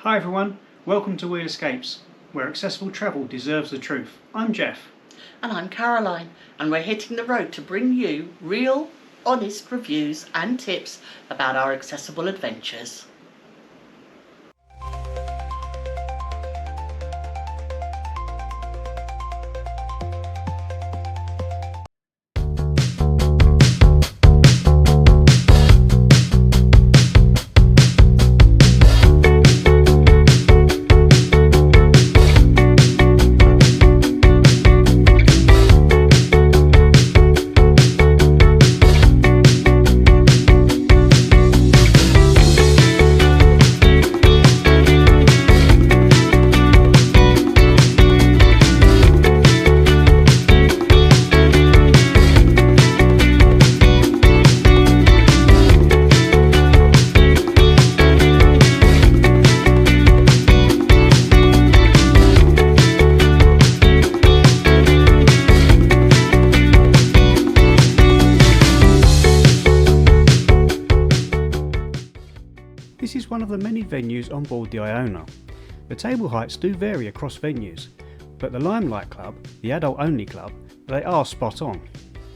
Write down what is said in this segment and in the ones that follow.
Hi everyone, welcome to Weird Escapes, where accessible travel deserves the truth. I'm Jeff. And I'm Caroline, and we're hitting the road to bring you real, honest reviews and tips about our accessible adventures. This is one of the many venues on board the Iona. The table heights do vary across venues, but the Limelight Club, the adult-only club, they are spot on.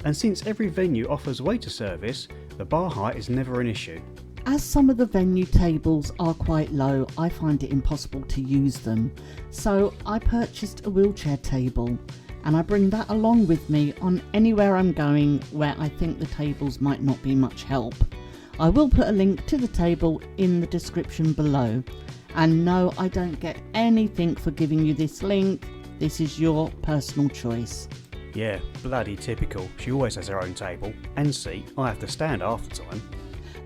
And since every venue offers waiter service, the bar height is never an issue. As some of the venue tables are quite low, I find it impossible to use them. So I purchased a wheelchair table, and I bring that along with me on anywhere I'm going where I think the tables might not be much help. I will put a link to the table in the description below. And no, I don't get anything for giving you this link. This is your personal choice. Yeah, bloody typical. She always has her own table and seat. I have to stand half the time.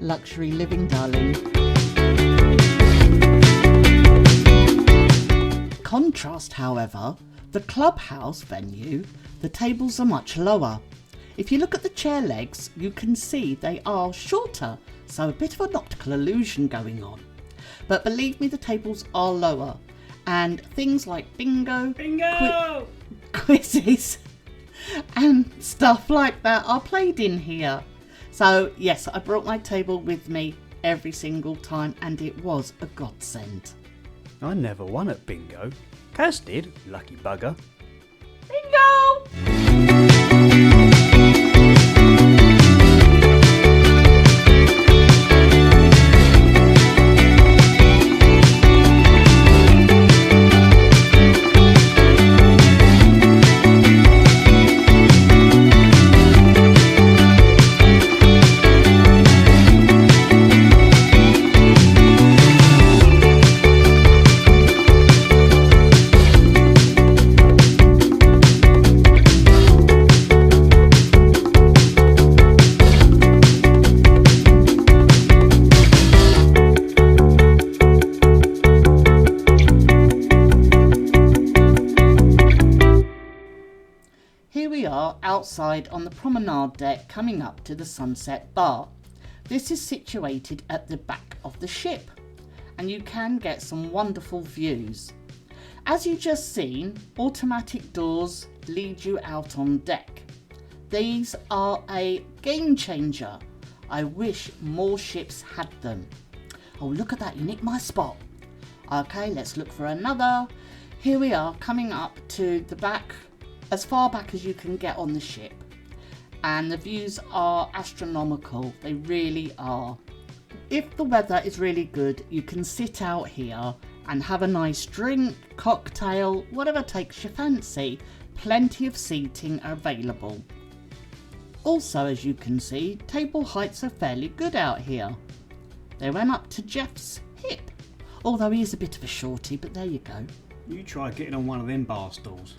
Luxury living, darling. Contrast, however, the clubhouse venue, the tables are much lower. If you look at the chair legs, you can see they are shorter, so a bit of an optical illusion going on. But believe me, the tables are lower, and things like bingo, quizzes, and stuff like that are played in here. So yes, I brought my table with me every single time, and it was a godsend. I never won at bingo. Kaz did, lucky bugger. Bingo! Here we are outside on the Promenade Deck coming up to the Sunset Bar. This is situated at the back of the ship and you can get some wonderful views. As you just seen, automatic doors lead you out on deck. These are a game changer. I wish more ships had them. Oh, look at that, you nicked my spot. Okay, let's look for another. Here we are coming up to the back, as far back as you can get on the ship, and the views are astronomical. They really are. If the weather is really good, you can sit out here and have a nice drink, cocktail, whatever takes your fancy. Plenty of seating available. Also, as you can see, table heights are fairly good out here. They went up to Jeff's hip, although he is a bit of a shorty, but there you go. You try getting on one of them bar stools.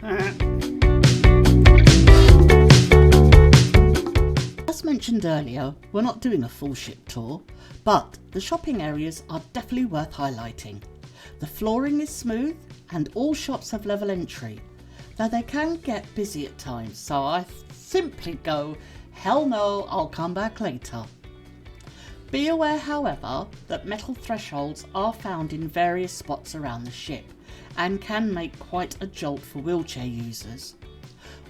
As mentioned earlier, we're not doing a full ship tour, but the shopping areas are definitely worth highlighting. The flooring is smooth and all shops have level entry, though they can get busy at times, so I simply go, hell no, I'll come back later. Be aware, however, that metal thresholds are found in various spots around the ship and can make quite a jolt for wheelchair users.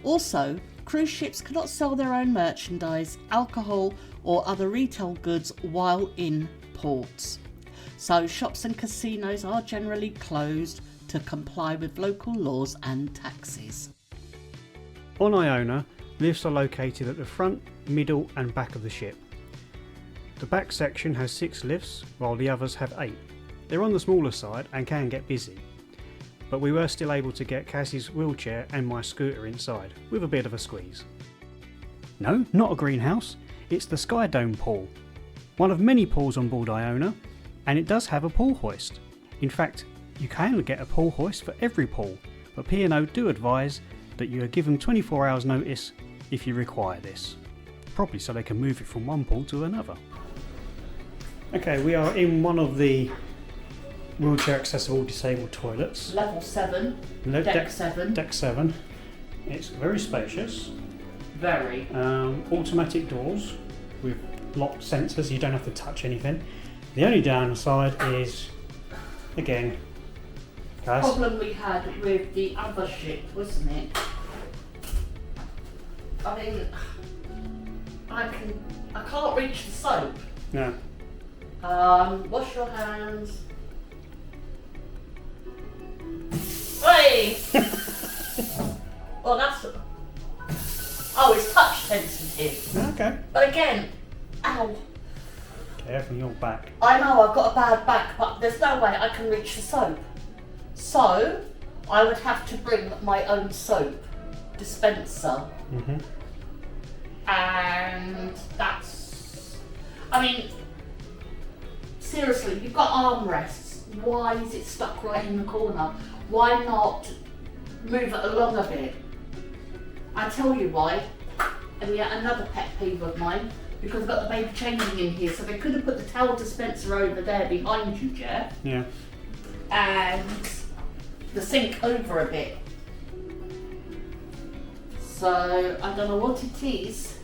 Also, cruise ships cannot sell their own merchandise, alcohol or other retail goods while in ports. so shops and casinos are generally closed to comply with local laws and taxes. On Iona, lifts are located at the front, middle and back of the ship. The back section has 6 lifts, while the others have 8. They're on the smaller side and can get busy, but we were still able to get Cassie's wheelchair and my scooter inside, with a bit of a squeeze. No, not a greenhouse, it's the Sky Dome pool. One of many pools on board Iona, and it does have a pool hoist. In fact, you can get a pool hoist for every pool, but P&O do advise that you are given 24 hours notice if you require this. Probably so they can move it from one pool to another. Okay, we are in one of the wheelchair accessible disabled toilets. Level 7, deck 7. Deck 7. It's very spacious. Very. Automatic doors with lock sensors, you don't have to touch anything. The only downside is, again, guys. The problem we had with the other ship, wasn't it? I mean, I can't reach the soap. No. Wash your hands. Hey! Well, that's. Oh, it's touch sensitive. Okay. But again, ow. Careful your back. I know I've got a bad back, but there's no way I can reach the soap. So, I would have to bring my own soap dispenser. Mm-hmm. And that's. I mean, seriously, you've got armrests. Why is it stuck right in the corner? Why not move it along a bit? I tell you why. And yet another pet peeve of mine, because I've got the baby changing in here, so they could have put the towel dispenser over there behind you, Jeff. Yeah. And the sink over a bit. So I don't know what it is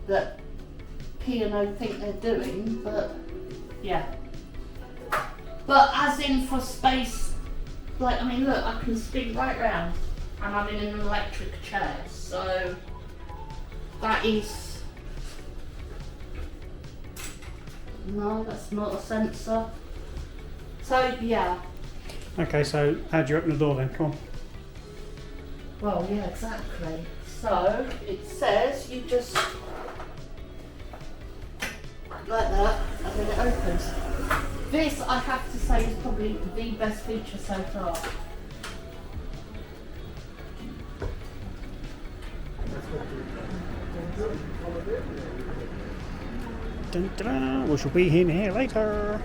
that P&O think they're doing, but yeah. But as in for space, like, I mean, look, I can spin right round and I'm in an electric chair, so that is. No, that's not a sensor. So yeah. Okay, so how do you open the door then? Come on. Well, yeah, exactly. So it says you just like that, and then it opens. This, I have to say, is probably the best feature so far. Dun, dun, dun. We shall be in here later.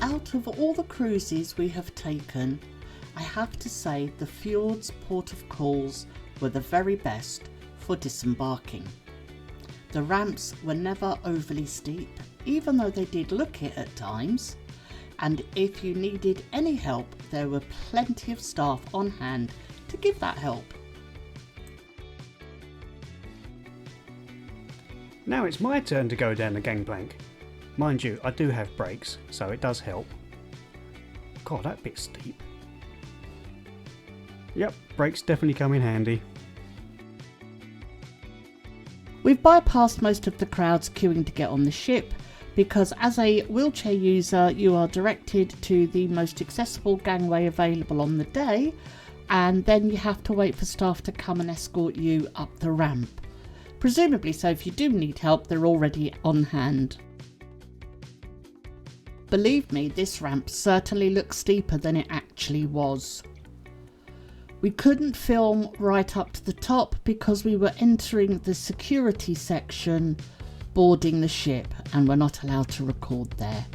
Out of all the cruises we have taken, I have to say the Fjords port of calls were the very best for disembarking. The ramps were never overly steep, even though they did look it at times, and if you needed any help, there were plenty of staff on hand to give that help. Now it's my turn to go down the gangplank. Mind you, I do have brakes, so it does help. God, that bit's steep. Yep, brakes definitely come in handy. We've bypassed most of the crowds queuing to get on the ship, because as a wheelchair user you are directed to the most accessible gangway available on the day, and then you have to wait for staff to come and escort you up the ramp. Presumably so if you do need help, they're already on hand. Believe me, this ramp certainly looks steeper than it actually was. We couldn't film right up to the top because we were entering the security section boarding the ship and we're not allowed to record there.